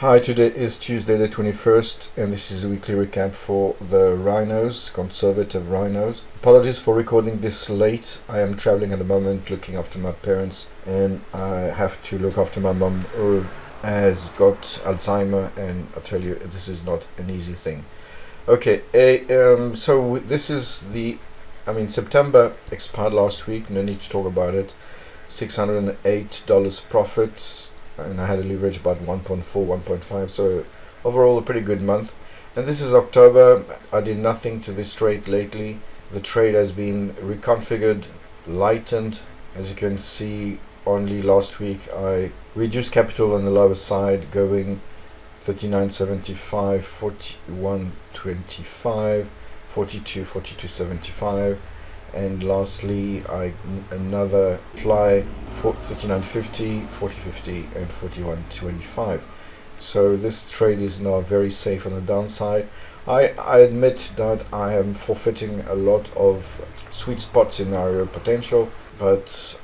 Hi, today is Tuesday the 21st and this is a weekly recap for the rhinos, conservative rhinos. Apologies for recording this late. I am traveling at the moment looking after my parents and I have to look after my mum who has got Alzheimer, and I tell you this is not an easy thing. Okay, so this is September expired last week, no need to talk about it. $608 profit, and I had a leverage about 1.4, 1.5, so overall a pretty good month. And this is October. I did nothing to this trade lately. The trade has been reconfigured, lightened. As you can see, only last week I reduced capital on the lower side, going 39.75, 41.25, 42, 42.75, and lastly another fly for 39.50, 40.50 and 41.25. so this trade is now very safe on the downside. I admit that I am forfeiting a lot of sweet spot scenario potential, but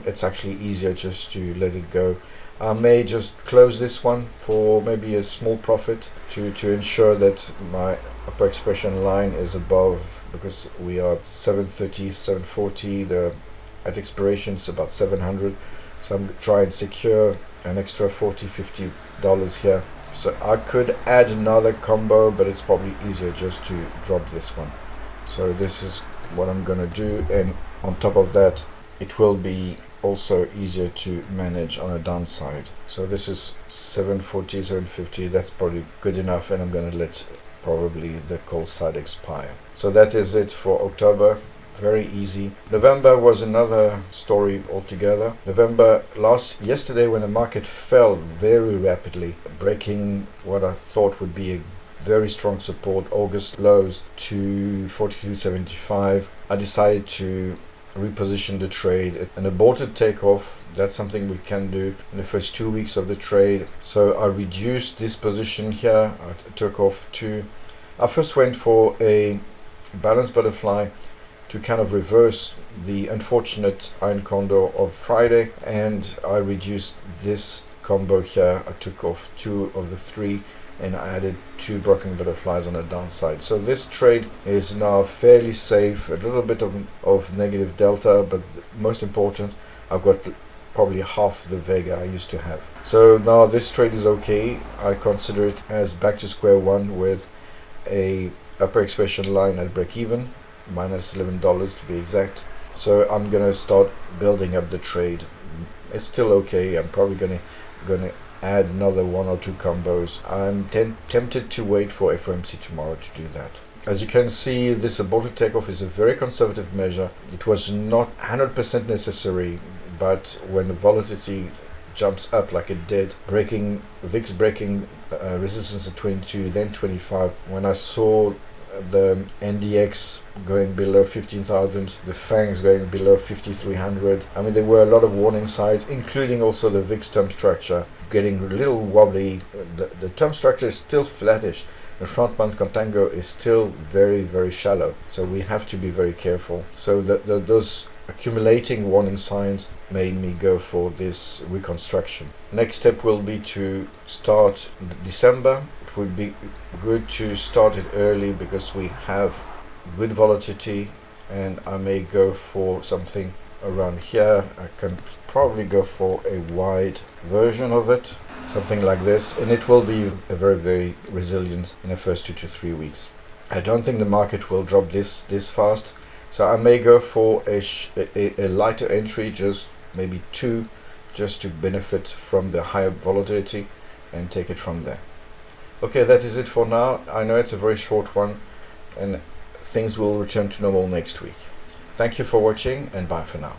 it's actually easier just to let it go. I may just close this one for maybe a small profit to ensure that my upper expression line is above, because we are 730, 740, at expiration it's about 700, so I'm trying to secure an extra $40-50 here. So I could add another combo, but it's probably easier just to drop this one. So this is what I'm gonna do, and on top of that it will be also easier to manage on a downside. So this is 740, 750, that's probably good enough, and I'm gonna let probably the call side expire. So that is it for October. Very easy. November was another story altogether. Yesterday, when the market fell very rapidly, breaking what I thought would be a very strong support, August lows, to 42.75, I decided to reposition the trade. An aborted takeoff, that's something we can do in the first 2 weeks of the trade. So I reduced this position here. I took off two. I first went for a balanced butterfly to kind of reverse the unfortunate iron condor of Friday, and I reduced this combo here. I took off two of the three and I added two broken butterflies on the downside. So this trade is now fairly safe, a little bit of negative delta, but most important, I've got probably half the Vega I used to have. So now this trade is okay. I consider it as back to square one with a upper expression line at break even, minus $11 to be exact. So I'm gonna start building up the trade. It's still okay. I'm probably gonna add another one or two combos. I'm tempted to wait for FOMC tomorrow to do that. As you can see, this aborted takeoff is a very conservative measure. It was not 100% necessary, but when the volatility jumps up like it did, VIX breaking resistance at 22, then 25, when I saw the NDX going below 15,000, the FANGs going below 5,300. I mean, there were a lot of warning signs, including also the VIX term structure getting a little wobbly. The term structure is still flattish. The front month contango is still very, very shallow. So we have to be very careful. So those accumulating warning signs made me go for this reconstruction. Next step will be to start December. It would be good to start it early because we have good volatility, and I may go for something around here. I can probably go for a wide version of it, something like this, and it will be a very, very resilient in the first 2 to 3 weeks. I don't think the market will drop this fast, so I may go for a lighter entry, just maybe two, just to benefit from the higher volatility and take it from there. Okay, that is it for now. I know it's a very short one, and things will return to normal next week. Thank you for watching, and bye for now.